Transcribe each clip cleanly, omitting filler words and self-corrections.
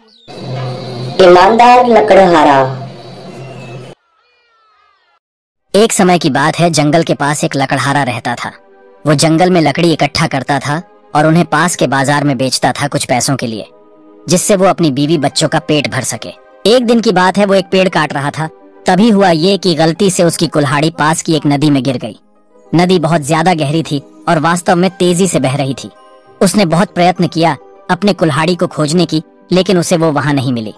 ईमानदार लकड़हारा। एक समय की बात है, जंगल के पास एक लकड़हारा रहता था। वो जंगल में लकड़ी इकट्ठा करता था और उन्हें पास के बाजार में बेचता था कुछ पैसों के लिए, जिससे वो अपनी बीवी बच्चों का पेट भर सके। एक दिन की बात है, वो एक पेड़ काट रहा था। तभी हुआ ये कि गलती से उसकी कुल्हाड़ी पास की एक नदी में गिर गई। नदी बहुत ज्यादा गहरी थी और वास्तव में तेजी से बह रही थी। उसने बहुत प्रयत्न किया अपने कुल्हाड़ी को खोजने की, लेकिन उसे वो वहां नहीं मिली।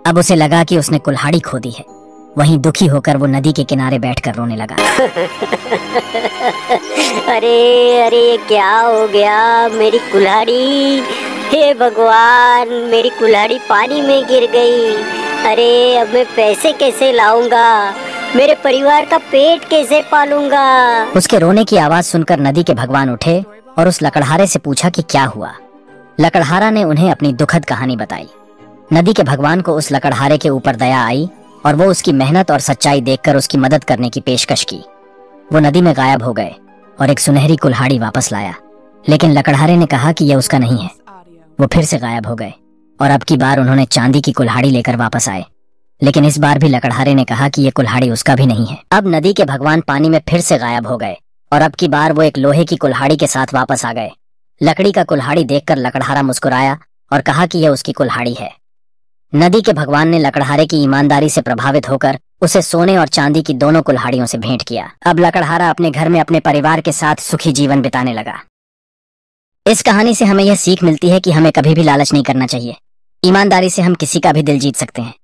अब उसे लगा कि उसने कुल्हाड़ी खो दी है। वहीं दुखी होकर वो नदी के किनारे बैठकर रोने लगा। अरे अरे, ये क्या हो गया मेरी कुल्हाड़ी। हे भगवान, मेरी कुल्हाड़ी पानी में गिर गई। अरे अब मैं पैसे कैसे लाऊंगा, मेरे परिवार का पेट कैसे पालूंगा। उसके रोने की आवाज सुनकर नदी के भगवान उठे और उस लकड़हारे से पूछा कि क्या हुआ। लकड़हारा ने उन्हें अपनी दुखद कहानी बताई। नदी के भगवान को उस लकड़हारे के ऊपर दया आई और वो उसकी मेहनत और सच्चाई देखकर उसकी मदद करने की पेशकश की। वो नदी में गायब हो गए और एक सुनहरी कुल्हाड़ी वापस लाया, लेकिन लकड़हारे ने कहा कि यह उसका नहीं है। वो फिर से गायब हो गए और अब की बार उन्होंने चांदी की कुल्हाड़ी लेकर वापस आए, लेकिन इस बार भी लकड़हारे ने कहा कि यह कुल्हाड़ी उसका भी नहीं है। अब नदी के भगवान पानी में फिर से गायब हो गए और अब की बार वो एक लोहे की कुल्हाड़ी के साथ वापस आ गए। लकड़ी का कुल्हाड़ी देखकर लकड़हारा मुस्कुराया और कहा कि यह उसकी कुल्हाड़ी है। नदी के भगवान ने लकड़हारे की ईमानदारी से प्रभावित होकर उसे सोने और चांदी की दोनों कुल्हाड़ियों से भेंट किया। अब लकड़हारा अपने घर में अपने परिवार के साथ सुखी जीवन बिताने लगा। इस कहानी से हमें यह सीख मिलती है कि हमें कभी भी लालच नहीं करना चाहिए। ईमानदारी से हम किसी का भी दिल जीत सकते हैं।